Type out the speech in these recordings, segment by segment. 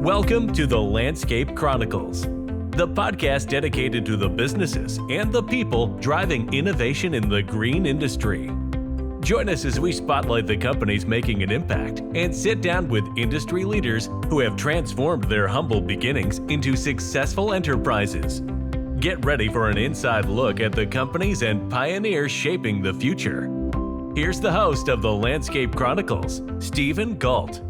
Welcome to the Landscape Chronicles, the podcast dedicated to the businesses and the people driving innovation in the green industry. Join us as we spotlight the companies making an impact and sit down with industry leaders who have transformed their humble beginnings into successful enterprises. Get ready for an inside look at the companies and pioneers shaping the future. Here's the host of the Landscape Chronicles, Stephen Gault.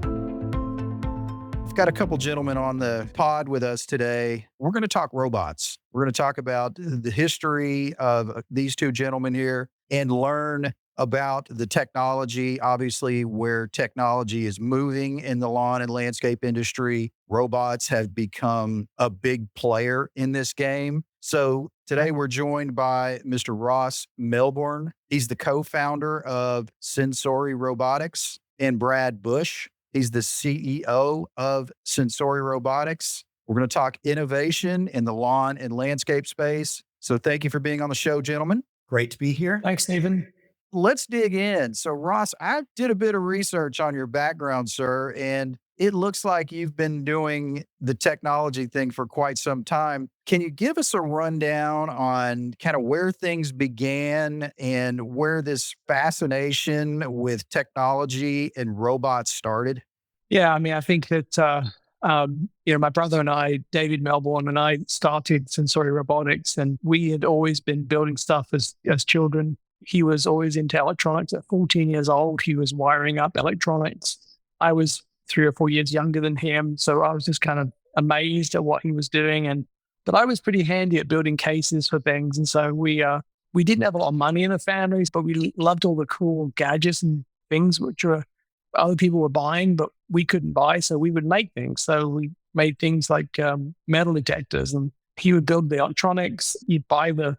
I've got a couple gentlemen on the pod with us today. We're going to talk robots. We're going to talk about the history of these two gentlemen here and learn about the technology, obviously where technology is moving in the lawn and landscape industry. Robots have become a big player in this game. So today we're joined by Mr. Ross Melbourne. He's the co-founder of Sensory Robotics, and Brad Bush. He's the CEO of Sensory Robotics. We're going to talk innovation in the lawn and landscape space. So thank you for being on the show, gentlemen. Great to be here. Thanks, Stephen. Let's dig in. So Ross, I did a bit of research on your background, sir, and it looks like you've been doing the technology thing for quite some time. Can you give us a rundown on kind of where things began and where this fascination with technology and robots started? Yeah, I think that, my brother and I, David Melbourne, and I started Sensory Robotics, and we had always been building stuff as children. He was always into electronics. At 14 years old, he was wiring up electronics. I was 3 or 4 years younger than him, so I was just kind of amazed at what he was doing. But I was pretty handy at building cases for things, and so we didn't have a lot of money in the families, but we loved all the cool gadgets and things which other people were buying, but we couldn't buy, so we would make things. So we made things like metal detectors, and he would build the electronics. You'd buy the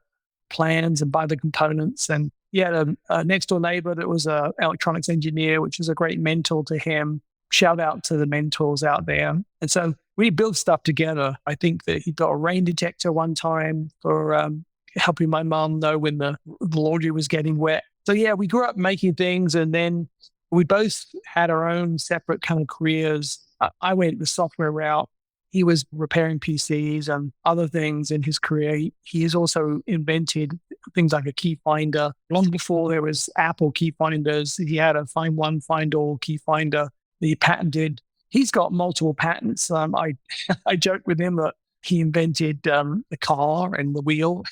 plans and buy the components. And he had a next door neighbor that was an electronics engineer, which was a great mentor to him. Shout out to the mentors out there. And so we built stuff together. I think that he got a rain detector one time for helping my mom know when the laundry was getting wet. So yeah, we grew up making things, and then we both had our own separate kind of careers. I went the software route. He was repairing PCs and other things in his career. He has also invented things like a key finder. Long before there was Apple key finders, he had a Find One, Find All key finder that he patented. He's got multiple patents. I joke with him that he invented the car and the wheel.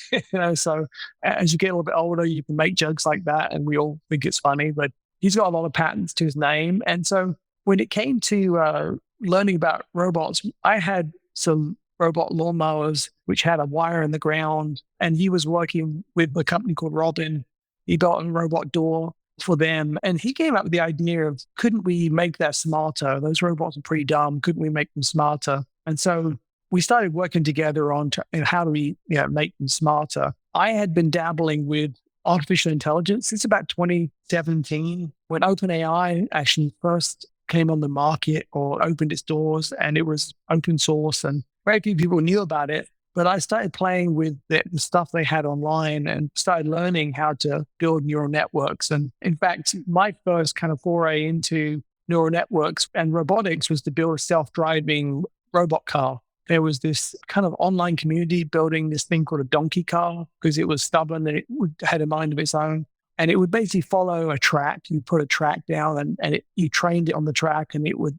So as you get a little bit older, you can make jokes like that, and we all think it's funny. But he's got a lot of patents to his name. And so when it came to learning about robots, I had some robot lawnmowers which had a wire in the ground, and he was working with a company called Robin. He built a robot door for them, and he came up with the idea of, couldn't we make that smarter? Those robots are pretty dumb. Couldn't we make them smarter? And so we started working together on how do we make them smarter. I had been dabbling with artificial intelligence since about 2017, when OpenAI actually first came on the market or opened its doors, and it was open source and very few people knew about it. But I started playing with the stuff they had online and started learning how to build neural networks. And in fact, my first kind of foray into neural networks and robotics was to build a self-driving robot car. There was this kind of online community building this thing called a donkey car because it was stubborn and it had a mind of its own. And it would basically follow a track. You put a track down and you trained it on the track, and it would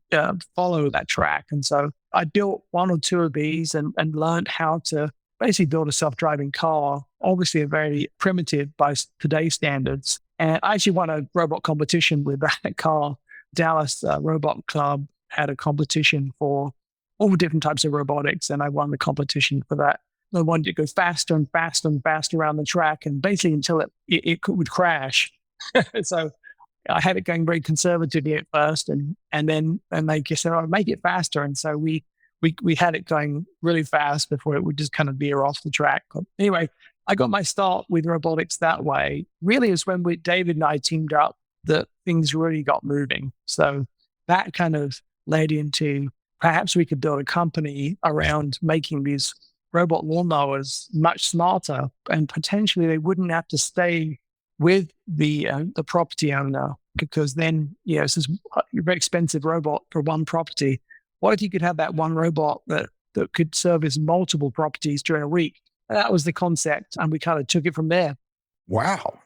follow that track. And so I built one or two of these and learned how to basically build a self-driving car, obviously a very primitive by today's standards. And I actually won a robot competition with that car. Dallas Robot Club had a competition for all different types of robotics, and I won the competition for that. I wanted to go faster and faster and faster around the track, and basically until it would crash. So I had it going very conservatively at first, and then they just said, "Oh, make it faster." And so we had it going really fast before it would just kind of veer off the track. But anyway, I got my start with robotics that way. Really, is when David and I teamed up that things really got moving. So that kind of led into perhaps we could build a company around making these robot lawnmowers much smarter, and potentially they wouldn't have to stay with the property owner, because then, this is a very expensive robot for one property. what if you could have that one robot that could service multiple properties during a week? And that was the concept. And we kind of took it from there. Wow.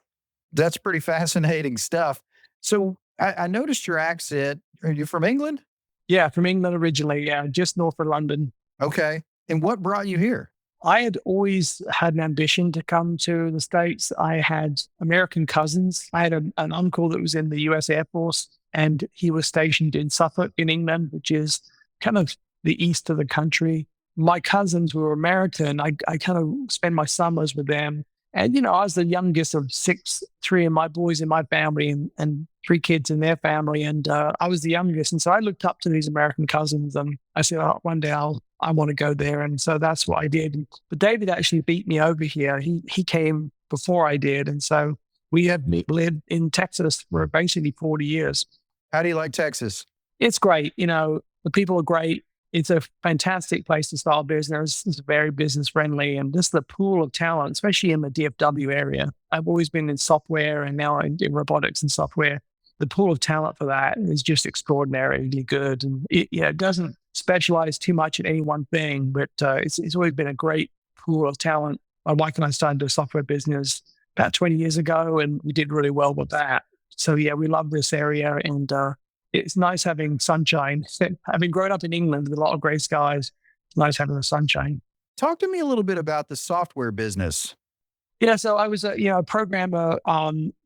That's pretty fascinating stuff. So I noticed your accent. Are you from England? Yeah, from England originally. Yeah, just north of London. Okay. And what brought you here? I had always had an ambition to come to the States. I had American cousins. I had an uncle that was in the US Air Force, and he was stationed in Suffolk in England, which is kind of the east of the country. My cousins were American. I kind of spent my summers with them. And, I was the youngest of six, three of my boys in my family and three kids in their family. And I was the youngest. And so I looked up to these American cousins and I said, oh, one day I want to go there. And so that's what I did. But David actually beat me over here. He came before I did. And so we have lived in Texas for basically 40 years. How do you like Texas? It's great. The people are great. It's a fantastic place to start a business. It's very business friendly, and just the pool of talent, especially in the DFW area. I've always been in software and now in robotics and software. The pool of talent for that is just extraordinarily good. And it doesn't specialize too much in any one thing, but it's always been a great pool of talent. My wife and I started a software business about 20 years ago, and we did really well with that. So yeah, we love this area, and it's nice having sunshine. Having grown up in England with a lot of gray skies, it's nice having the sunshine. Talk to me a little bit about the software business. Yeah, so I was a programmer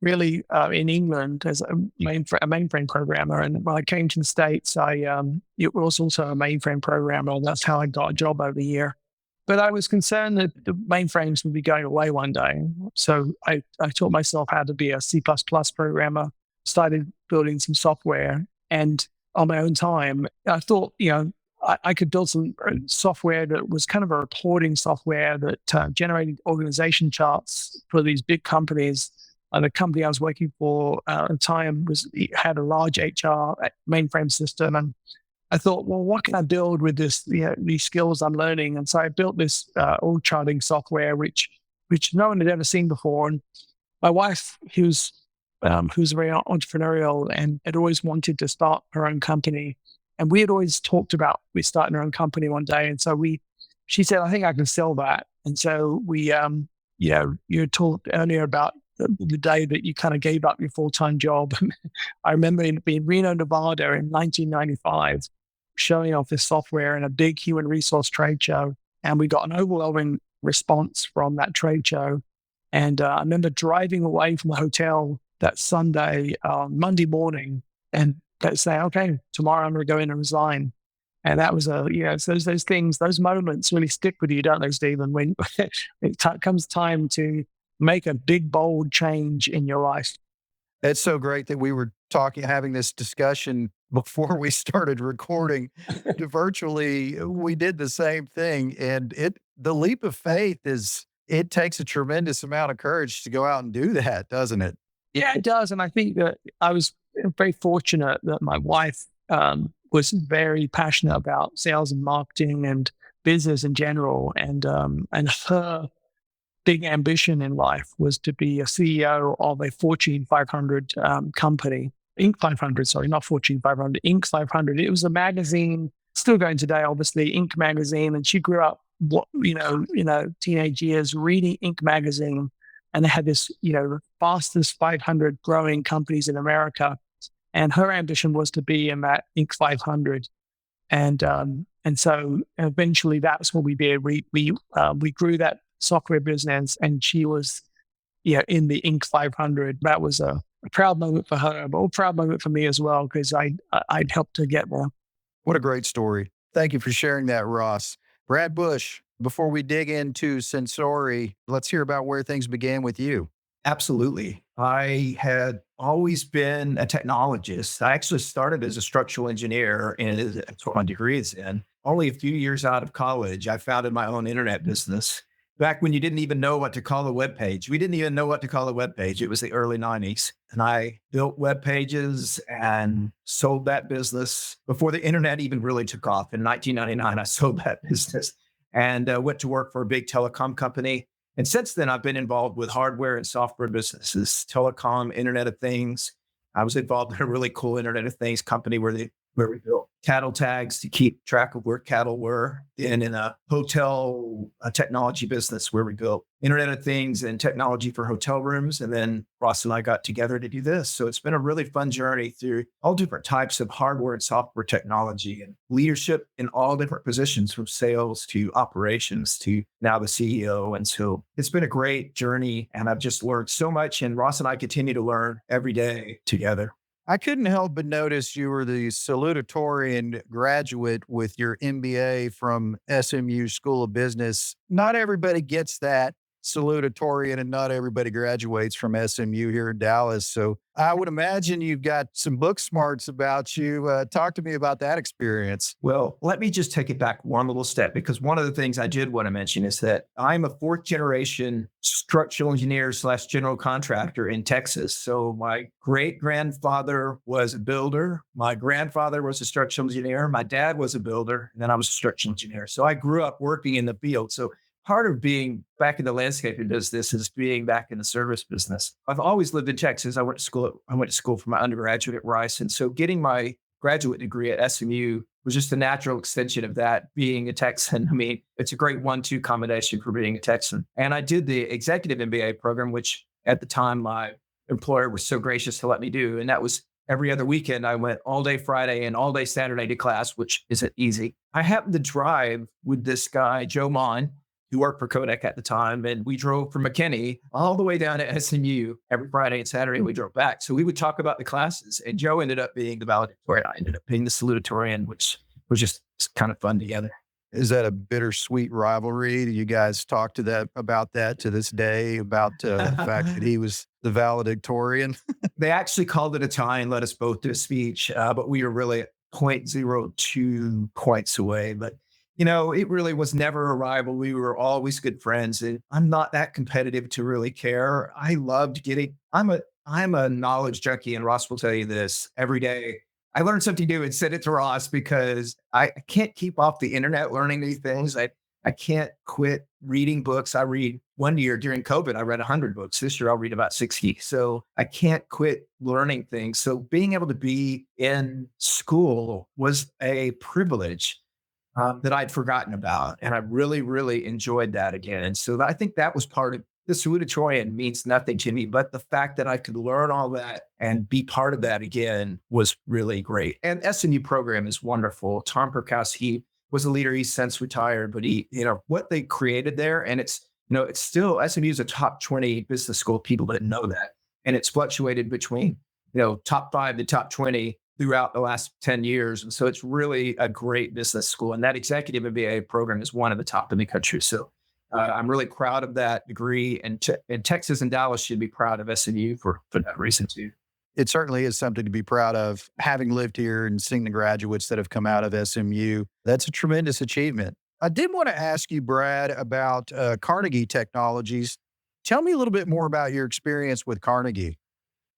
really in England as a mainframe programmer. And when I came to the States, it was also a mainframe programmer. That's how I got a job over here. But I was concerned that the mainframes would be going away one day. So I taught myself how to be a C++ programmer, started building some software. And on my own time, I thought, I could build some software that was kind of a reporting software that generated organization charts for these big companies. And the company I was working for at the time had a large HR mainframe system. And I thought, well, what can I build with this, these skills I'm learning? And so I built this org charting software, which no one had ever seen before. And my wife, who's very entrepreneurial and had always wanted to start her own company. And we had always talked about we starting our own company one day. And so she said, I think I can sell that. And so we, you talked earlier about the day that you kind of gave up your full-time job. I remember being Reno, Nevada in 1995, showing off this software in a big human resource trade show. And we got an overwhelming response from that trade show. And I remember driving away from the hotel that Sunday, Monday morning, and say, okay, tomorrow I'm going to go in and resign. And that was so those things, those moments really stick with you, don't they, Stephen? When comes time to make a big, bold change in your life. It's so great that we were having this discussion before we started recording. Virtually, we did the same thing. And the leap of faith it takes a tremendous amount of courage to go out and do that, doesn't it? Yeah, it does. And I think that I was very fortunate that my wife was very passionate about sales and marketing and business in general. And her big ambition in life was to be a CEO of a Fortune 500 company. Inc. 500, sorry, not Fortune 500, Inc. 500. It was a magazine, still going today, obviously, Inc. magazine. And she grew up, teenage years reading Inc. magazine. And they had this, fastest 500 growing companies in America. And her ambition was to be in that Inc. 500. And so eventually that's what we did. We grew that software business, and she was, in the Inc. 500. That was a proud moment for her, but a proud moment for me as well, because I'd helped her get there. What a great story. Thank you for sharing that, Ross. Brad Bush, before we dig into Sensory, let's hear about where things began with you. Absolutely. I had always been a technologist. I actually started as a structural engineer, and that's what my degree is in. Only a few years out of college, I founded my own internet business. Back when you didn't even know what to call a web page. We didn't even know what to call a web page. It was the early 90s. And I built web pages and sold that business before the internet even really took off. In 1999, I sold that business and went to work for a big telecom company. And since then, I've been involved with hardware and software businesses, telecom, Internet of Things. I was involved in a really cool Internet of Things company where we built cattle tags to keep track of where cattle were, and in a hotel technology business where we built Internet of Things and technology for hotel rooms. And then Ross and I got together to do this. So it's been a really fun journey through all different types of hardware and software technology and leadership in all different positions, from sales to operations to now the CEO. And so it's been a great journey, and I've just learned so much. And Ross and I continue to learn every day together. I couldn't help but notice you were the salutatorian graduate with your MBA from SMU School of Business. Not everybody gets that salutatorian, and not everybody graduates from SMU here in Dallas. So I would imagine you've got some book smarts about you. Talk to me about that experience. Well, let me just take it back one little step, because one of the things I did want to mention is that I'm a fourth generation structural engineer / general contractor in Texas. So my great grandfather was a builder. My grandfather was a structural engineer. My dad was a builder, and then I was a structural engineer. So I grew up working in the field. So part of being back in the landscaping business is being back in the service business. I've always lived in Texas. I went to school for my undergraduate at Rice. And so getting my graduate degree at SMU was just a natural extension of that, being a Texan. I mean, it's a great 1-2 combination for being a Texan. And I did the executive MBA program, which at the time my employer was so gracious to let me do. And that was every other weekend. I went all day Friday and all day Saturday to class, which isn't easy. I happened to drive with this guy, Joe Mon, who worked for Kodak at the time. And we drove from McKinney all the way down to SMU every Friday and Saturday. We drove back. So we would talk about the classes. And Joe ended up being the valedictorian. I ended up being the salutatorian, which was just kind of fun together. Is that a bittersweet rivalry? Do you guys talk about that to this day, about the fact that he was the valedictorian? They actually called it a tie and let us both do a speech, but we were really at 0.02 points away. But it really was never a rival. We were always good friends, and I'm not that competitive to really care. I loved I'm a knowledge junkie, and Ross will tell you this every day. I learn something new and send it to Ross, because I can't keep off the internet learning these things. I can't quit reading books. I read one year during COVID, I read 100 books. This year I'll read about 60. So I can't quit learning things. So being able to be in school was a privilege that I'd forgotten about. And I really, really enjoyed that again. And so I think that was part of the salutatorian. Means nothing to me, but the fact that I could learn all that and be part of that again was really great. And SMU program is wonderful. Tom Perkowski was a leader. He's since retired, but what they created there, and it's still, SMU is a top 20 business school. People didn't know that. And it's fluctuated between, top 5 to top 20 throughout the last 10 years. And so it's really a great business school. And that executive MBA program is one of the top in the country. So I'm really proud of that degree. And Texas and Dallas should be proud of SMU for that reason too. It certainly is something to be proud of. Having lived here and seeing the graduates that have come out of SMU, that's a tremendous achievement. I did want to ask you, Brad, about Carnegie Technologies. Tell me a little bit more about your experience with Carnegie.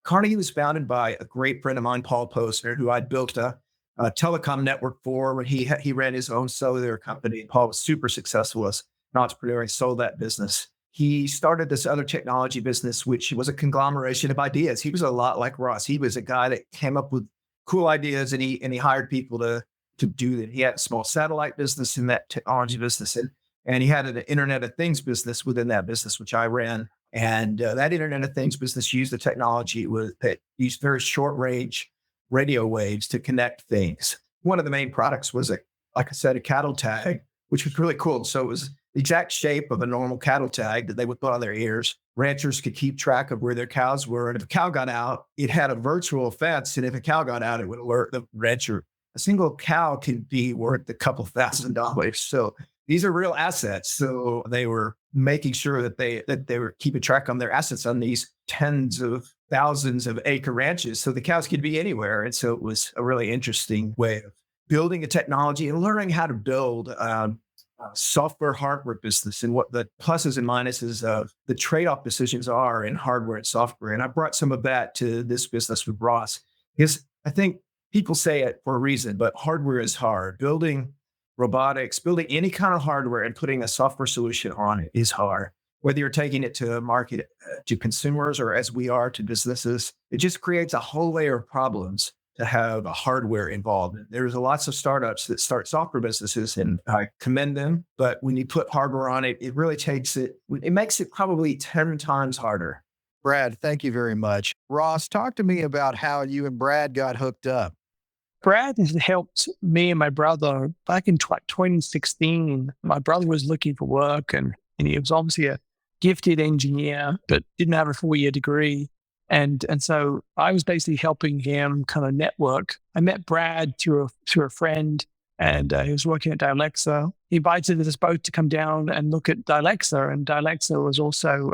Carnegie was founded by a great friend of mine, Paul Posner, who I'd built a telecom network for when he ran his own cellular company. Paul was super successful as an entrepreneur and sold that business. He started this other technology business, which was a conglomeration of ideas. He was a lot like Ross. He was a guy that came up with cool ideas, and he hired people to do that. He had a small satellite business in that technology business, and he had an Internet of Things business within that business, which I ran. And that Internet of Things business used the technology that used very short range radio waves to connect things. One of the main products was, like I said, a cattle tag, which was really cool. So it was the exact shape of a normal cattle tag that they would put on their ears. Ranchers could keep track of where their cows were. And if a cow got out, it had a virtual fence. And if a cow got out, it would alert the rancher. A single cow could be worth a couple $1,000s. So these are real assets. So they were making sure that they were keeping track on their assets on these tens of thousands of acre ranches. So the cows could be anywhere. And so it was a really interesting way of building a technology and learning how to build software hardware business and what the pluses and minuses of the trade-off decisions are in hardware and software. And I brought some of that to this business with Ross, because I think people say it for a reason, but hardware is hard. Building robotics, building any kind of hardware and putting a software solution on it is hard. Whether you're taking it to market to consumers or, as we are, to businesses, it just creates a whole layer of problems to have a hardware involved. There's lots of startups that start software businesses, and I commend them. But when you put hardware on it, it really it makes it probably 10 times harder. Brad, thank you very much. Ross, talk to me about how you and Brad got hooked up. Brad has helped me and my brother back in 2016. My brother was looking for work and he was obviously a gifted engineer, but didn't have a 4-year degree. And so I was basically helping him kind of network. I met Brad through a friend, and he was working at Dialexa. He invited us both to come down and look at Dialexa, and Dialexa was also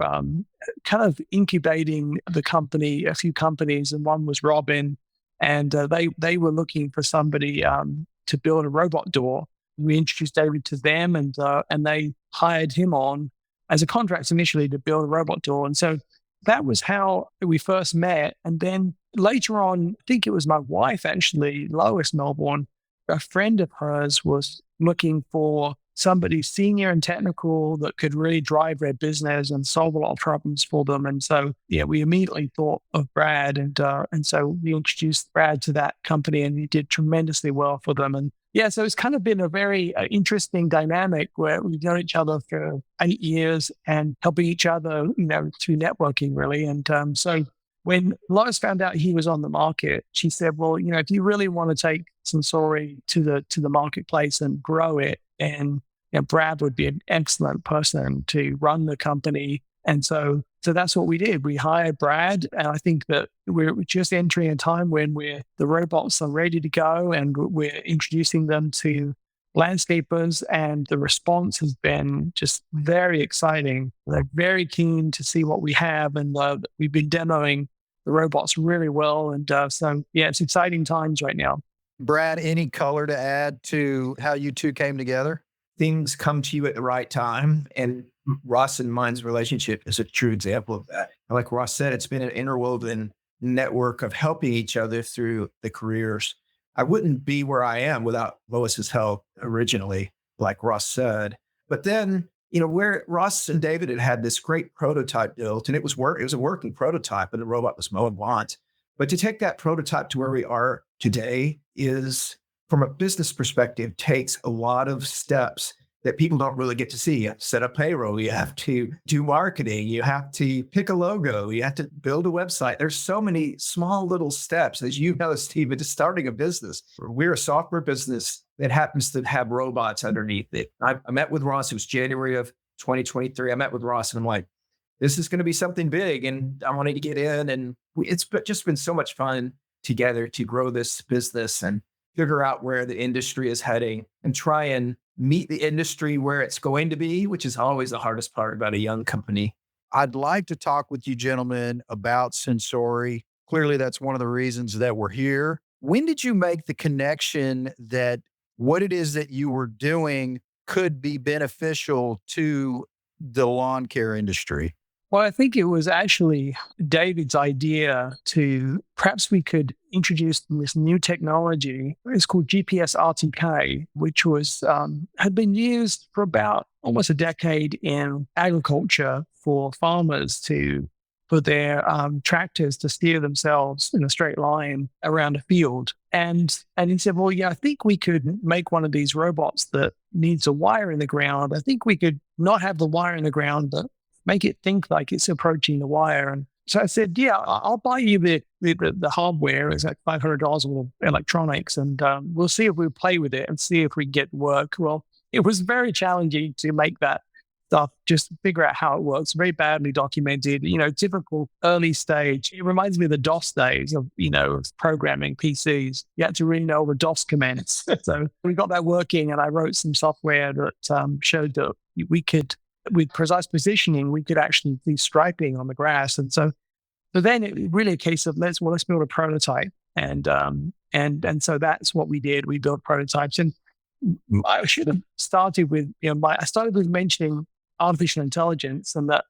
kind of incubating the company, a few companies, and one was Robin, and they were looking for somebody to build a robot door. We introduced David to them, and they hired him on as a contract initially to build a robot door. And so that was how we first met. And then later on, I think it was my wife, actually, Lois Melbourne, a friend of hers was looking for somebody senior and technical that could really drive their business and solve a lot of problems for them. And so, yeah, we immediately thought of Brad. And so we introduced Brad to that company, and he did tremendously well for them. And yeah, so it's kind of been a very interesting dynamic where we've known each other for 8 years and helping each other, through networking, really. And so when Lois found out he was on the market, she said, well, if you really want to take Sensory to the marketplace and grow it, and Brad would be an excellent person to run the company. And so that's what we did. We hired Brad, and I think that we're just entering a time when the robots are ready to go, and we're introducing them to landscapers, and the response has been just very exciting. They're very keen to see what we have, and we've been demoing the robots really well. And so, yeah, it's exciting times right now. Brad, any color to add to how you two came together? Things come to you at the right time. And Ross and mine's relationship is a true example of that. Like Ross said, it's been an interwoven network of helping each other through the careers. I wouldn't be where I am without Lois's help originally, like Ross said. But then, where Ross and David had this great prototype built, and it was a working prototype, and the robot was mowing lawns. But to take that prototype to where we are today is, from a business perspective, takes a lot of steps that people don't really get to see. You have to set up payroll. You have to do marketing. You have to pick a logo. You have to build a website. There's so many small little steps, as you know, Stephen, to starting a business. We're a software business that happens to have robots underneath it. I met with Ross. It was January of 2023. I met with Ross, and I'm like, this is going to be something big, and I wanted to get in. And it's just been so much fun together to grow this business and figure out where the industry is heading and try and meet the industry where it's going to be, which is always the hardest part about a young company. I'd like to talk with you gentlemen about Sensory. Clearly, that's one of the reasons that we're here. When did you make the connection that what it is that you were doing could be beneficial to the lawn care industry? Well, I think it was actually David's idea to perhaps we could introduce this new technology. It's called GPS RTK, which was had been used for about almost a decade in agriculture for farmers for their tractors to steer themselves in a straight line around a field. And he said, well, yeah, I think we could make one of these robots that needs a wire in the ground. I think we could not have the wire in the ground, but make it think like it's approaching the wire. And so I said, yeah, I'll buy you the hardware. It's like $500 of electronics, and we'll see if we play with it and see if we get work. Well, it was very challenging to make that stuff, just figure out how it works. Very badly documented, typical early stage. It reminds me of the DOS days of, programming PCs. You had to really know the DOS commands. So we got that working, and I wrote some software that showed that we could, with precise positioning, we could actually do striping on the grass. And so then it really a case of let's build a prototype. And so that's what we did. We built prototypes. And I should have started with, I started with mentioning artificial intelligence, and that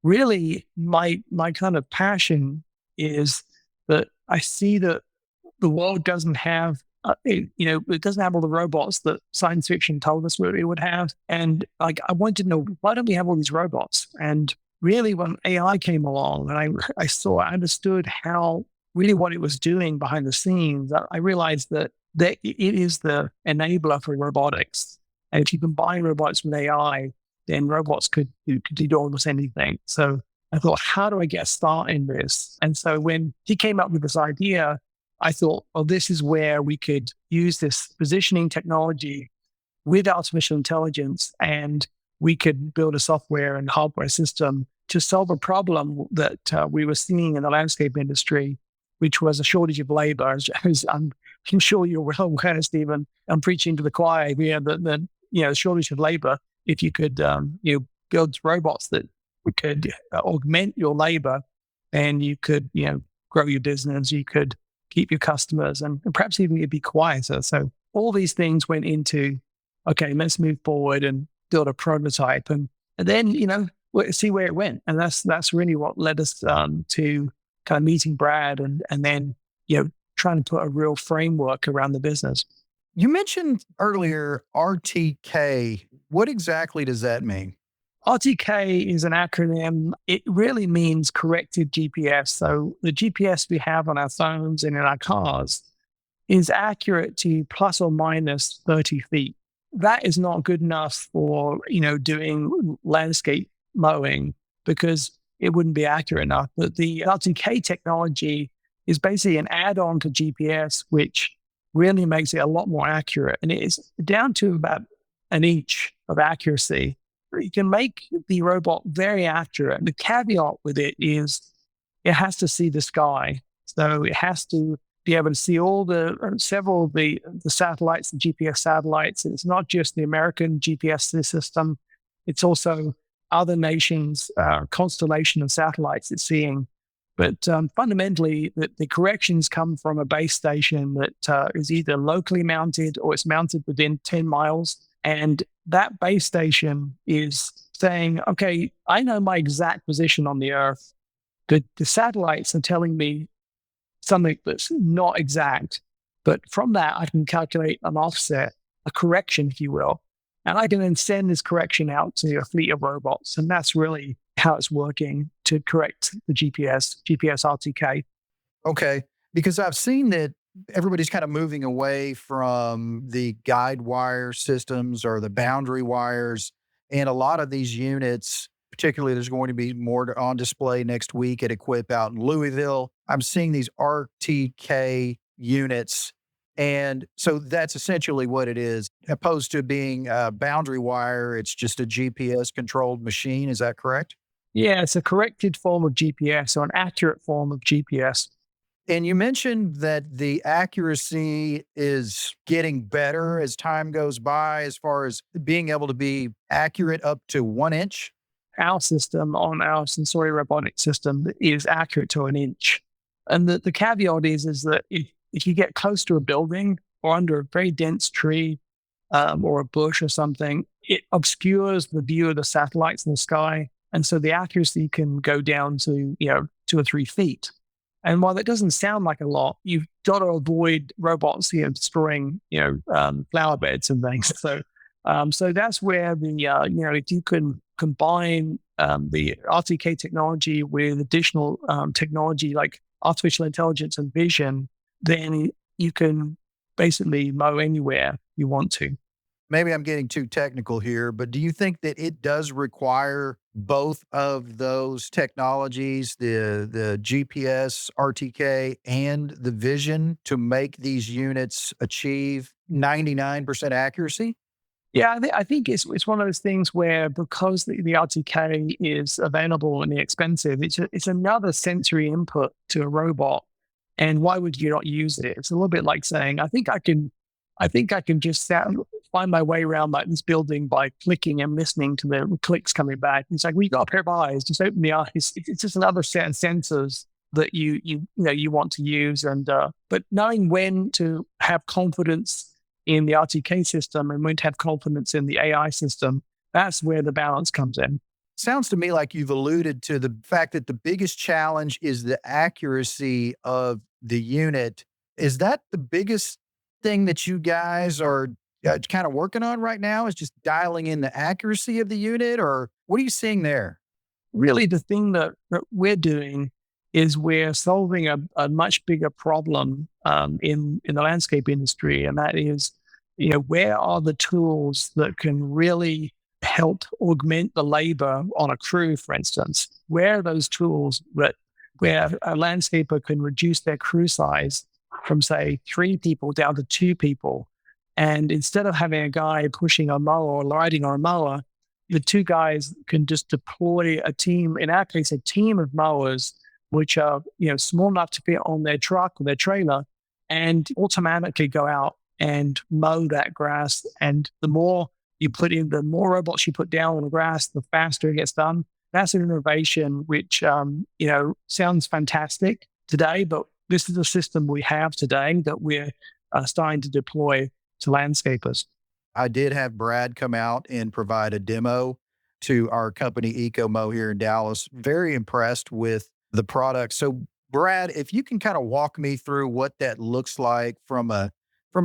really my kind of passion is that I see that the world doesn't have it doesn't have all the robots that science fiction told us it would have. And I wanted to know, why don't we have all these robots? And really, when AI came along and I understood how really what it was doing behind the scenes, I realized that it is the enabler for robotics. And if you combine robots with AI, then robots could do almost anything. So I thought, how do I get a start in this? And so when he came up with this idea, I thought, oh, this is where we could use this positioning technology with artificial intelligence, and we could build a software and hardware system to solve a problem that we were seeing in the landscape industry, which was a shortage of labor. As I'm sure you're well aware, Stephen, I'm preaching to the choir here that the shortage of labor. If you could build robots that could augment your labor, and you could grow your business, you could keep your customers, and perhaps even you'd be quieter. So all these things went into, okay, let's move forward and build a prototype, and then see where it went. And that's really what led us to kind of meeting Brad, and then trying to put a real framework around the business. You mentioned earlier RTK. What exactly does that mean? RTK is an acronym. It really means corrected GPS. So the GPS we have on our phones and in our cars is accurate to plus or minus 30 feet. That is not good enough for, doing landscape mowing, because it wouldn't be accurate enough. But the RTK technology is basically an add-on to GPS, which really makes it a lot more accurate. And it is down to about an inch of accuracy. You can make the robot very accurate. The caveat with it is it has to see the sky. So it has to be able to see several of the satellites, the GPS satellites. It's not just the American GPS system. It's also other nations' constellation of satellites it's seeing. But fundamentally, the corrections come from a base station that is either locally mounted or it's mounted within 10 miles. And that base station is saying, okay, I know my exact position on the Earth. The satellites are telling me something that's not exact. But from that, I can calculate an offset, a correction, if you will. And I can then send this correction out to a fleet of robots. And that's really how it's working to correct the GPS RTK. Okay. Because I've seen that everybody's kind of moving away from the guide wire systems or the boundary wires. And a lot of these units, particularly there's going to be more on display next week at Equip out in Louisville. I'm seeing these RTK units. And so that's essentially what it is. Opposed to being a boundary wire, it's just a GPS controlled machine. Is that correct? Yeah, it's a corrected form of GPS, or an accurate form of GPS. And you mentioned that the accuracy is getting better as time goes by, as far as being able to be accurate up to 1 inch. Our system on our Sensory Robotics system is accurate to an inch. And the caveat is that if you get close to a building or under a very dense tree or a bush or something, it obscures the view of the satellites in the sky. And so the accuracy can go down to 2 or 3 feet. And while that doesn't sound like a lot, you've got to avoid robots destroying flower beds and things. So that's where if you can combine the RTK technology with additional technology like artificial intelligence and vision, then you can basically mow anywhere you want to. Maybe I'm getting too technical here, but do you think that it does require both of those technologies, the GPS, RTK, and the vision, to make these units achieve 99% accuracy? Yeah, I think it's one of those things where, because the RTK is available and inexpensive, it's another sensory input to a robot. And why would you not use it? It's a little bit like saying, I think I can just find my way around like this building by clicking and listening to the clicks coming back. It's like, we got a pair of eyes, just open the eyes. It's just another set of sensors that you want to use. And but knowing when to have confidence in the RTK system and when to have confidence in the AI system, that's where the balance comes in. Sounds to me like you've alluded to the fact that the biggest challenge is the accuracy of the unit. Is that the biggest thing that you guys are kind of working on right now, is just dialing in the accuracy of the unit, or what are you seeing there? Really, the thing that we're doing is we're solving a much bigger problem in the landscape industry, and that is, where are the tools that can really help augment the labor on a crew, for instance? Where are those tools where a landscaper can reduce their crew size from, say, 3 people down to 2 people? And instead of having a guy pushing a mower or riding on a mower, the 2 guys can just deploy a team, in our case, a team of mowers, which are, small enough to fit on their truck or their trailer, and automatically go out and mow that grass. And the more you put in, the more robots you put down on the grass, the faster it gets done. That's an innovation which, sounds fantastic today, but this is a system we have today that we're starting to deploy to landscapers. I did have Brad come out and provide a demo to our company EcoMo here in Dallas. Very impressed with the product. So Brad, if you can kind of walk me through what that looks like from a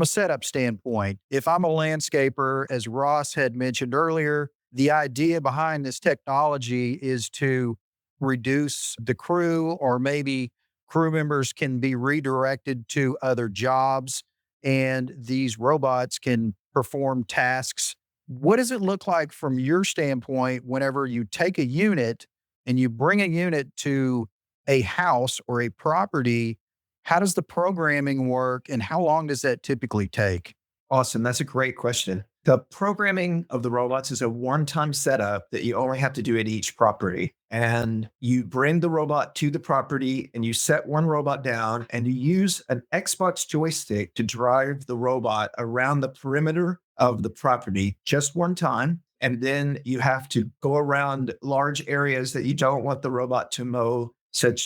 setup standpoint. If I'm a landscaper, as Ross had mentioned earlier, the idea behind this technology is to reduce the crew, or maybe crew members can be redirected to other jobs and these robots can perform tasks. What does it look like from your standpoint whenever you take a unit and you bring a unit to a house or a property? How does the programming work and how long does that typically take? Awesome. That's a great question. The programming of the robots is a one-time setup that you only have to do at each property. And you bring the robot to the property and you set one robot down and you use an Xbox joystick to drive the robot around the perimeter of the property just one time. And then you have to go around large areas that you don't want the robot to mow,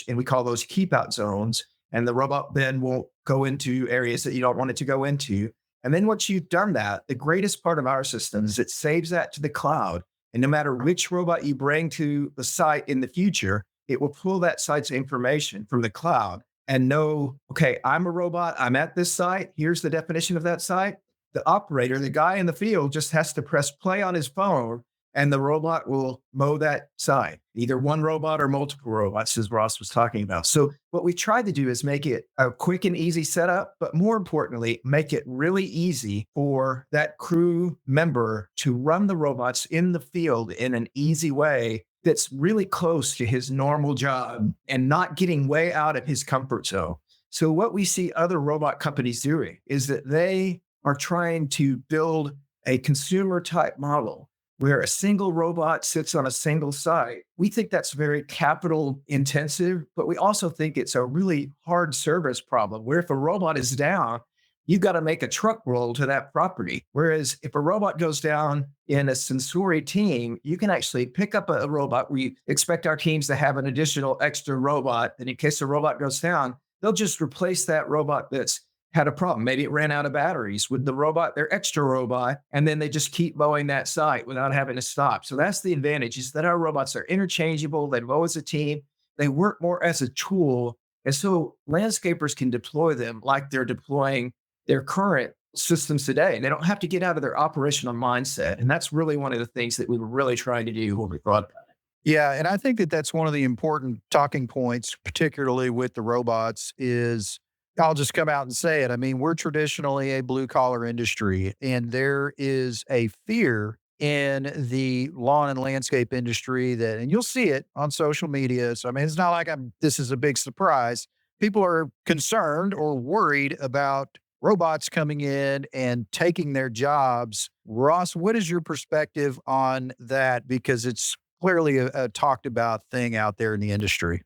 and we call those keep out zones. And the robot then won't go into areas that you don't want it to go into. And then once you've done that, the greatest part of our system is it saves that to the cloud. And no matter which robot you bring to the site in the future, it will pull that site's information from the cloud and know, okay, I'm a robot, I'm at this site, here's the definition of that site. The operator, the guy in the field, just has to press play on his phone and the robot will mow that site, either one robot or multiple robots, as Ross was talking about. So what we tried to do is make it a quick and easy setup, but more importantly, make it really easy for that crew member to run the robots in the field in an easy way that's really close to his normal job and not getting way out of his comfort zone. So what we see other robot companies doing is that they are trying to build a consumer type model where a single robot sits on a single site. We think that's very capital intensive, but we also think it's a really hard service problem where if a robot is down, you've got to make a truck roll to that property. Whereas if a robot goes down in a Sensory team, you can actually pick up a robot. We expect our teams to have an additional extra robot, and in case a robot goes down, they'll just replace that robot that's had a problem. Maybe it ran out of batteries with the robot, their extra robot, and then they just keep mowing that site without having to stop. So that's the advantage, is that our robots are interchangeable. They mow as a team. They work more as a tool. And so landscapers can deploy them like they're deploying their current systems today. And they don't have to get out of their operational mindset. And that's really one of the things that we were really trying to do when we thought about it. Yeah, and I think that that's one of the important talking points, particularly with the robots, is I'll just come out and say it. I mean, we're traditionally a blue collar industry, and there is a fear in the lawn and landscape industry that, and you'll see it on social media. So, I mean, it's not like this is a big surprise. People are concerned or worried about robots coming in and taking their jobs. Ross, what is your perspective on that? Because it's clearly a talked about thing out there in the industry.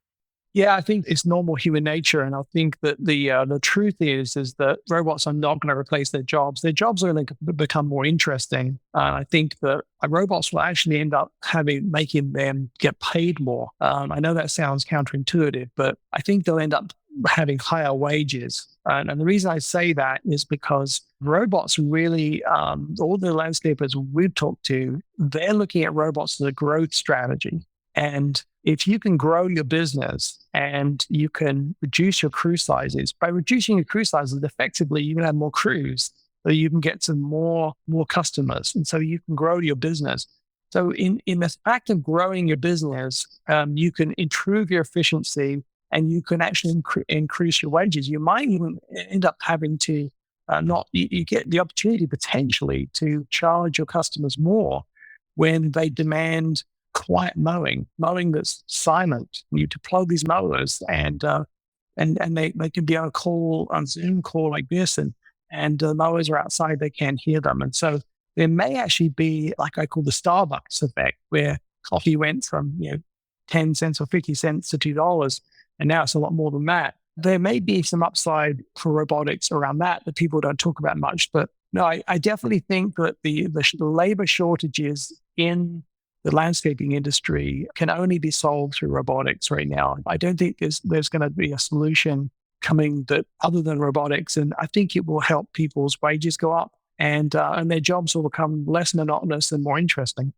Yeah, I think it's normal human nature, and I think that the truth is that robots are not going to replace their jobs. Their jobs are going to become more interesting. I think that robots will actually end up making them get paid more. I know that sounds counterintuitive, but I think they'll end up having higher wages. And the reason I say that is because robots really, all the landscapers we've talked to, they're looking at robots as a growth strategy. And if you can grow your business and you can reduce your crew sizes, by reducing your crew sizes, effectively, you can have more crews, so you can get to more customers. And so you can grow your business. So in the fact of growing your business, you can improve your efficiency and you can actually increase your wages. You might even end up having to you get the opportunity potentially to charge your customers more when they demand quiet mowing that's silent. You deploy these mowers and they can be on a call, on Zoom call like this, and the mowers are outside, they can't hear them. And so there may actually be, like I call the Starbucks effect, where coffee went from 10 cents or 50 cents to $2, and now it's a lot more than that. There may be some upside for robotics around that people don't talk about much. But no, I definitely think that the labor shortages in the landscaping industry can only be solved through robotics right now. I don't think there's going to be a solution coming that other than robotics, and I think it will help people's wages go up and their jobs will become less monotonous and more interesting.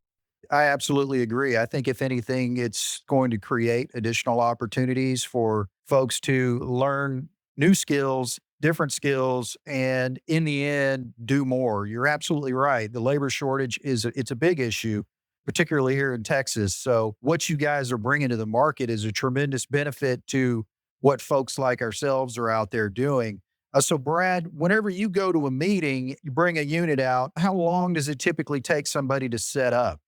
I absolutely agree. I think if anything, it's going to create additional opportunities for folks to learn new skills, different skills, and in the end, do more. You're absolutely right. The labor shortage it's a big issue, particularly here in Texas. So what you guys are bringing to the market is a tremendous benefit to what folks like ourselves are out there doing. So Brad, whenever you go to a meeting, you bring a unit out, how long does it typically take somebody to set up?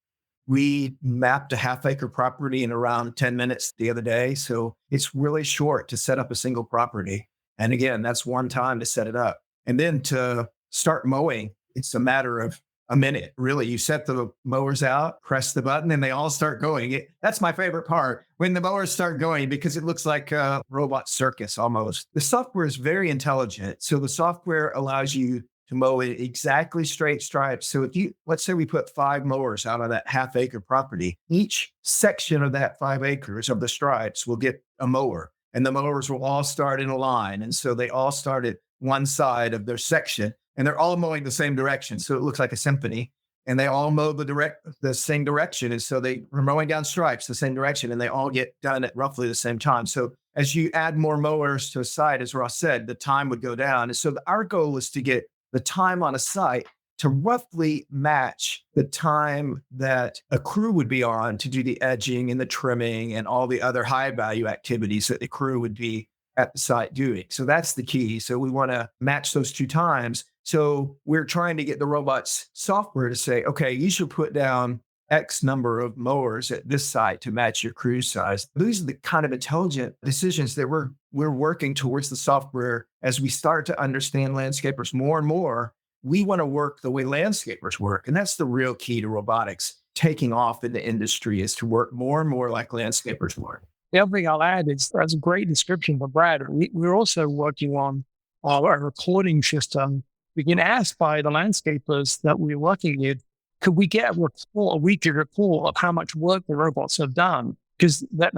We mapped a half-acre property in around 10 minutes the other day. So it's really short to set up a single property. And again, that's one time to set it up. And then to start mowing, it's a matter of a minute. Really, you set the mowers out, press the button, and they all start going. That's my favorite part, when the mowers start going, because it looks like a robot circus almost. The software is very intelligent. So the software allows you to mow it exactly straight stripes. So if let's say we put 5 mowers out on that half-acre property, each section of that 5 acres of the stripes will get a mower, and the mowers will all start in a line. And so they all start at one side of their section, and they're all mowing the same direction. So it looks like a symphony, and they all mow the same direction. And so they are mowing down stripes the same direction, and they all get done at roughly the same time. So as you add more mowers to a site, as Ross said, the time would go down. And so our goal is to get the time on a site to roughly match the time that a crew would be on to do the edging and the trimming and all the other high value activities that the crew would be at the site doing. So that's the key. So we want to match those 2 times. So we're trying to get the robot's software to say, okay, you should put down X number of mowers at this site to match your crew size. These are the kind of intelligent decisions that we're working towards the software. As we start to understand landscapers more and more, we want to work the way landscapers work. And that's the real key to robotics taking off in the industry, is to work more and more like landscapers work. The other thing I'll add is, that's a great description for Brad. We're also working on our recording system. We can ask by the landscapers that we're working with, could we get a weekly report of how much work the robots have done? Because that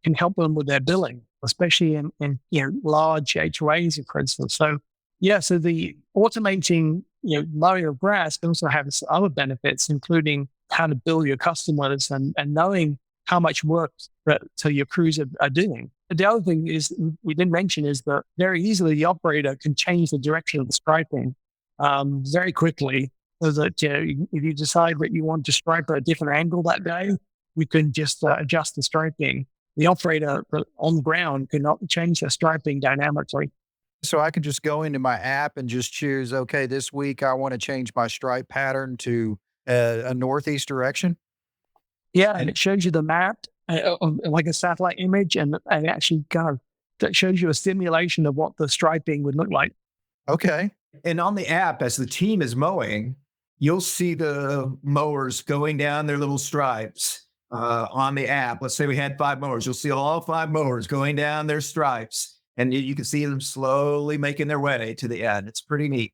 can help them with their billing, especially in large HOAs, for instance. So so the automating mowing of grass can also have other benefits, including how to bill your customers and knowing how much work that your crews are doing. The other thing is we didn't mention is that very easily the operator can change the direction of the striping very quickly. So that if you decide that you want to stripe at a different angle that day, we can just adjust the striping. The operator on the ground cannot change the striping dynamically. So I can just go into my app and just choose, okay, this week I want to change my stripe pattern to a northeast direction. Yeah, and it shows you the map, like a satellite image, and actually that shows you a simulation of what the striping would look like. Okay. And on the app, as the team is mowing, you'll see the mowers going down their little stripes on the app. Let's say we had 5 mowers. You'll see all 5 mowers going down their stripes, and you can see them slowly making their way to the end. It's pretty neat.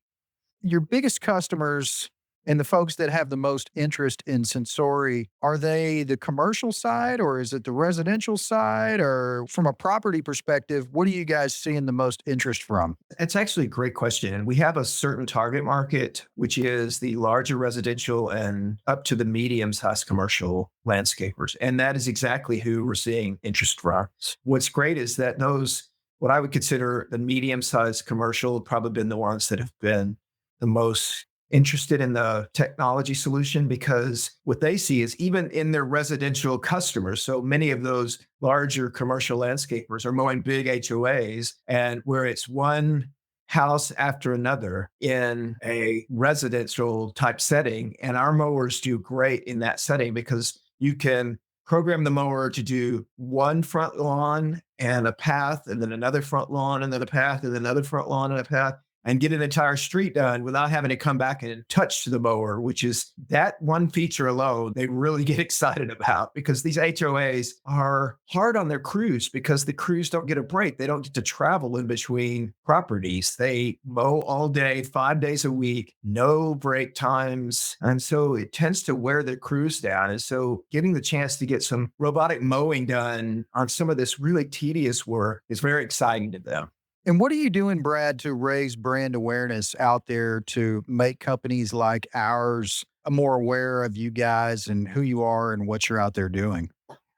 Your biggest customers and the folks that have the most interest in Sensory, are they the commercial side, or is it the residential side? Or from a property perspective, what are you guys seeing the most interest from? It's actually a great question. We have a certain target market, which is the larger residential and up to the medium-sized commercial landscapers. And that is exactly who we're seeing interest from. What's great is that those, what I would consider the medium-sized commercial, have probably been the ones that have been the most interested in the technology solution because what they see is even in their residential customers. So many of those larger commercial landscapers are mowing big HOAs, and where it's one house after another in a residential type setting. And our mowers do great in that setting because you can program the mower to do one front lawn and a path, and then another front lawn and then a path, and then another front lawn and a path, and get an entire street done without having to come back and touch the mower, which is that one feature alone they really get excited about, because these HOAs are hard on their crews because the crews don't get a break. They don't get to travel in between properties. They mow all day, 5 days a week, no break times. And so it tends to wear the crews down. And so getting the chance to get some robotic mowing done on some of this really tedious work is very exciting to them. And what are you doing, Brad, to raise brand awareness out there to make companies like ours more aware of you guys and who you are and what you're out there doing?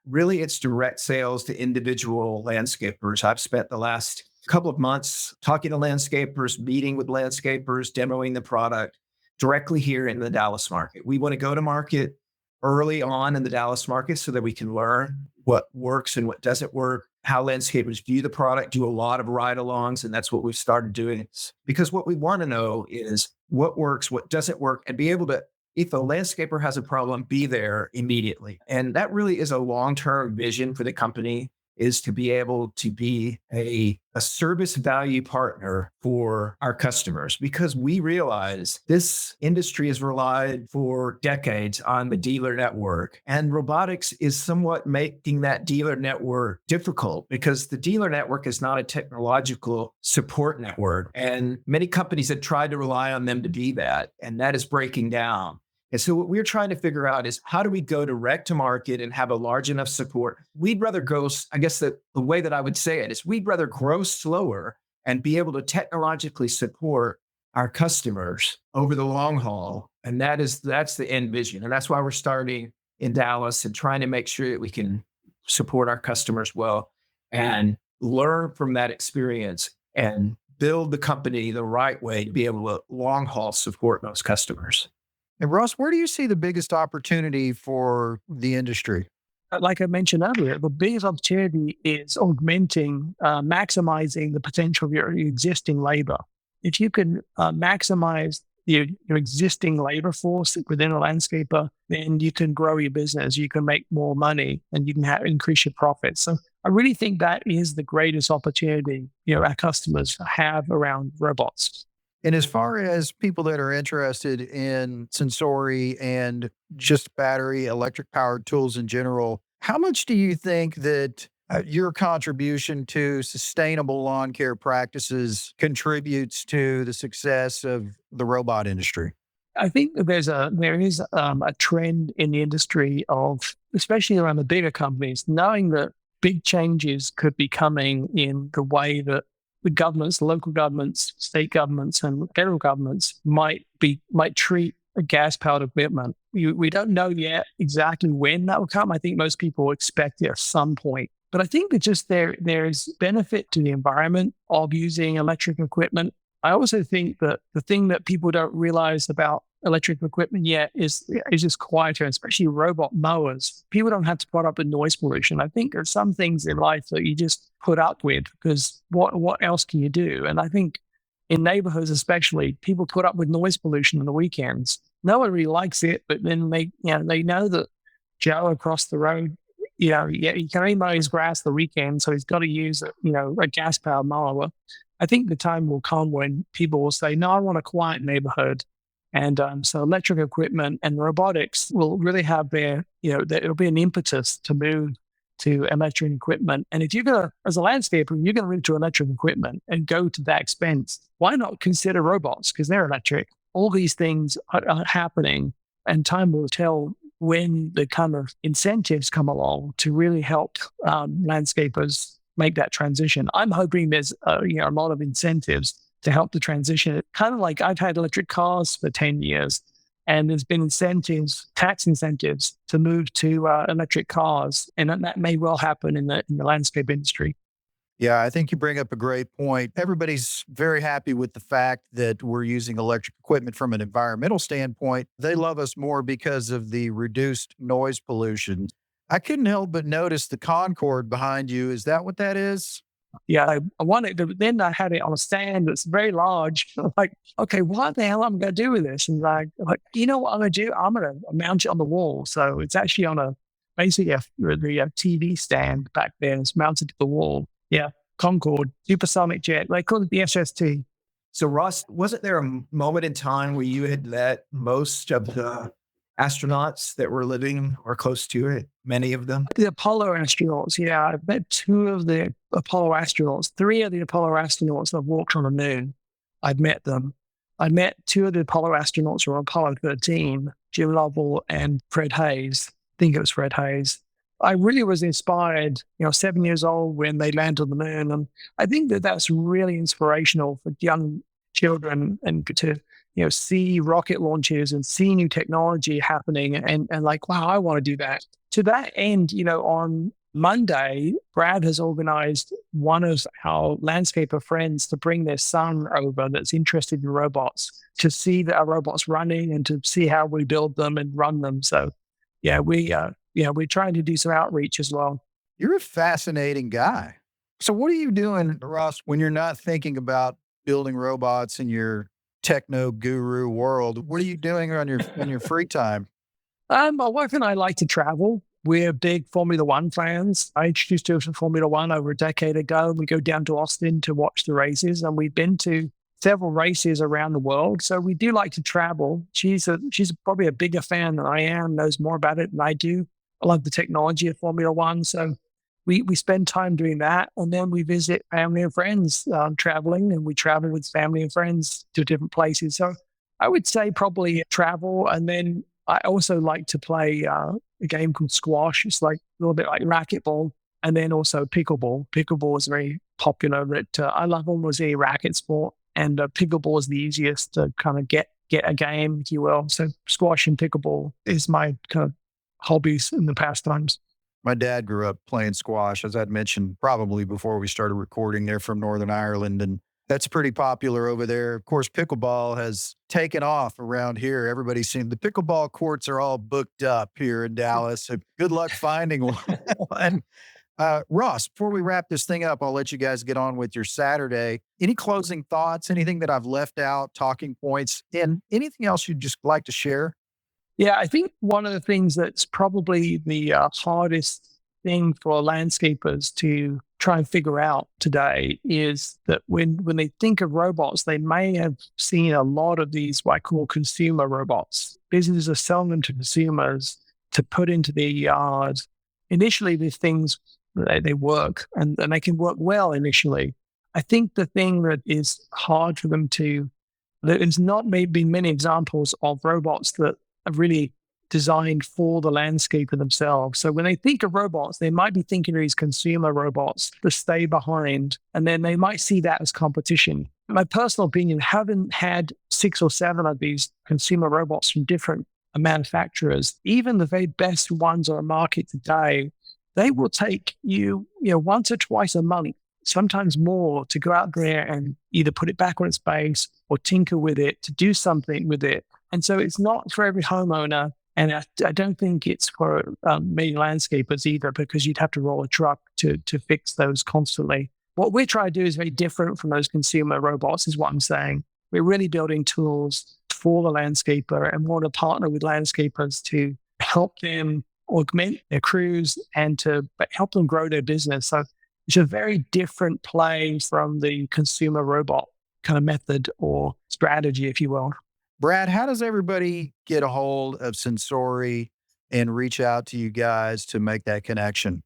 Really, it's direct sales to individual landscapers. I've spent the last couple of months talking to landscapers, meeting with landscapers, demoing the product directly here in the Dallas market. We want to go to market early on in the Dallas market so that we can learn what works and what doesn't work, how landscapers view the product, do a lot of ride-alongs, and that's what we've started doing. Because what we want to know is what works, what doesn't work, and be able to, if a landscaper has a problem, be there immediately. And that really is a long-term vision for the company, is to be able to be a service value partner for our customers, because we realize this industry has relied for decades on the dealer network, and robotics is somewhat making that dealer network difficult because the dealer network is not a technological support network. And many companies have tried to rely on them to be that, and that is breaking down. And so what we're trying to figure out is how do we go direct to market and have a large enough support? We'd rather go, I guess the way that I would say it is we'd rather grow slower and be able to technologically support our customers over the long haul. And that's the end vision. And that's why we're starting in Dallas and trying to make sure that we can support our customers well and learn from that experience and build the company the right way to be able to long haul support those customers. And Ross, where do you see the biggest opportunity for the industry? Like I mentioned earlier, the biggest opportunity is augmenting, maximizing the potential of your existing labor. If you can maximize your existing labor force within a landscaper, then you can grow your business, you can make more money, and you can increase your profits. So I really think that is the greatest opportunity our customers have around robots. And as far as people that are interested in Sensory and just battery electric powered tools in general, how much do you think that your contribution to sustainable lawn care practices contributes to the success of the robot industry? I think that there is a trend in the industry of, especially around the bigger companies, knowing that big changes could be coming in the way that the governments, local governments, state governments, and federal governments might treat a gas-powered equipment. We don't know yet exactly when that will come. I think most people expect it at some point. But I think that just there's benefit to the environment of using electric equipment. I also think that the thing that people don't realize about electric equipment yet is just quieter, especially robot mowers. People don't have to put up with noise pollution. I think there's some things in life that you just put up with because what else can you do? And I think in neighborhoods especially, people put up with noise pollution on the weekends. No one really likes it, but then they know that Joe across the road, he can only mow his grass the weekend, so he's got to use a gas-powered mower. I think the time will come when people will say, no, I want a quiet neighborhood. And so electric equipment and robotics will really have it'll be an impetus to move to electric equipment. And if you're going to, as a landscaper, you're going to move to electric equipment and go to that expense, why not consider robots? Because they're electric. All these things are happening, and time will tell when the kind of incentives come along to really help landscapers make that transition. I'm hoping there's a lot of incentives to help the transition. Kind of like I've had electric cars for 10 years, and there's been tax incentives to move to electric cars. And that may well happen in the landscape industry. Yeah, I think you bring up a great point. Everybody's very happy with the fact that we're using electric equipment from an environmental standpoint. They love us more because of the reduced noise pollution. I couldn't help but notice the Concorde behind you. Is that what that is? Yeah, I wanted to, then I had it on a stand that's very large. I'm like, okay, what the hell am I going to do with this? And you know what I'm going to do? I'm going to mount it on the wall. So it's actually on basically the TV stand back there. It's mounted to the wall. Yeah, Concorde, supersonic jet. They call it the SST. So, Ross, wasn't there a moment in time where you had let most of the astronauts that were living or close to it, many of them? The Apollo astronauts, yeah. I've met two of the Apollo astronauts. Three of the Apollo astronauts have walked on the moon. I've met them. I met two of the Apollo astronauts who were on Apollo 13, Jim Lovell and Fred Hayes. I think it was Fred Hayes. I really was inspired, 7 years old when they landed on the moon. And I think that that's really inspirational for young children and to see rocket launches and see new technology happening and like, wow, I want to do that. To that end, on Monday, Brad has organized one of our landscaper friends to bring their son over that's interested in robots to see our robots running and to see how we build them and run them. So we're trying to do some outreach as well. You're a fascinating guy. So what are you doing, Ross, when you're not thinking about building robots in your techno guru world? What are you doing on your free time? My wife and I like to travel. We're big Formula One fans. I introduced her to Formula One over a decade ago. We go down to Austin to watch the races, and we've been to several races around the world. So we do like to travel. She's probably a bigger fan than I am, knows more about it than I do. I love the technology of Formula One. So we spend time doing that. And then we visit family and friends traveling, and we travel with family and friends to different places. So I would say probably travel. And then I also like to play a game called squash. It's like a little bit like racquetball. And then also pickleball. Pickleball is very popular. I love almost any racket sport. And pickleball is the easiest to kind of get a game, if you will. So squash and pickleball is my kind of hobbies in the past times. My dad grew up playing squash, as I'd mentioned probably before we started recording. They're from Northern Ireland, and that's pretty popular over there. Of course, pickleball has taken off around here. Everybody's seen the pickleball courts are all booked up here in Dallas. So good luck finding one. Ross, before we wrap this thing up, I'll let you guys get on with your Saturday. Any closing thoughts, anything that I've left out, talking points, and anything else you'd just like to share? Yeah, I think one of the things that's probably the hardest thing for landscapers to try and figure out today is that when they think of robots, they may have seen a lot of these what I call consumer robots. Businesses are selling them to consumers to put into their yards. Initially, these things, they work and they can work well initially. I think the thing that is hard for them there's not maybe many examples of robots that are really designed for the landscaper themselves. So when they think of robots, they might be thinking of these consumer robots to stay behind, and then they might see that as competition. In my personal opinion, having had 6 or 7 of these consumer robots from different manufacturers, even the very best ones on the market today, they will take you once or twice a month, sometimes more, to go out there and either put it back on its base or tinker with it, to do something with it. And so it's not for every homeowner. And I don't think it's for many landscapers either, because you'd have to roll a truck to fix those constantly. What we're trying to do is very different from those consumer robots, is what I'm saying. We're really building tools for the landscaper and want to partner with landscapers to help them augment their crews and to help them grow their business. So it's a very different play from the consumer robot kind of method or strategy, if you will. Brad, how does everybody get a hold of Sensory and reach out to you guys to make that connection?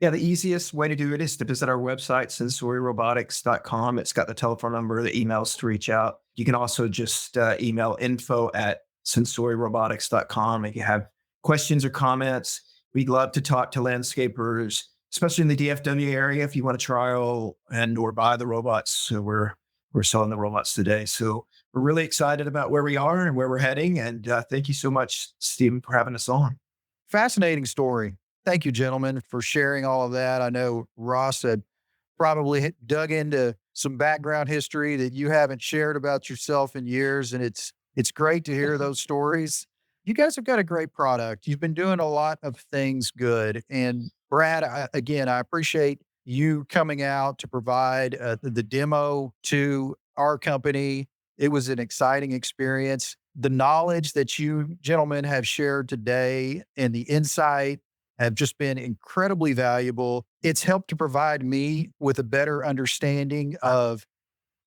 Yeah, the easiest way to do it is to visit our website, sensoryrobotics.com. It's got the telephone number, the emails to reach out. You can also just email info@sensoryrobotics.com if you have questions or comments. We'd love to talk to landscapers, especially in the DFW area, if you want to trial and or buy the robots. So we're selling the robots today. So we're really excited about where we are and where we're heading. And thank you so much, Stephen, for having us on. Fascinating story. Thank you, gentlemen, for sharing all of that. I know Ross had probably dug into some background history that you haven't shared about yourself in years. And it's great to hear those stories. You guys have got a great product. You've been doing a lot of things good. And Brad, again, I appreciate you coming out to provide the demo to our company. It was an exciting experience. The knowledge that you gentlemen have shared today and the insight have just been incredibly valuable. It's helped to provide me with a better understanding of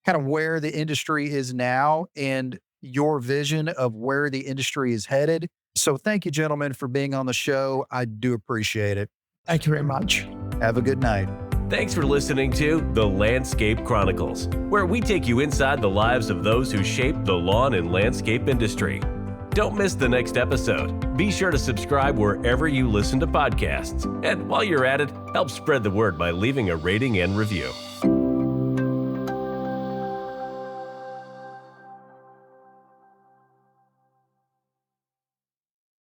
kind of where the industry is now and your vision of where the industry is headed. So thank you, gentlemen, for being on the show. I do appreciate it. Thank you very much. Have a good night. Thanks for listening to The Landscape Chronicles, where we take you inside the lives of those who shape the lawn and landscape industry. Don't miss the next episode. Be sure to subscribe wherever you listen to podcasts. And while you're at it, help spread the word by leaving a rating and review.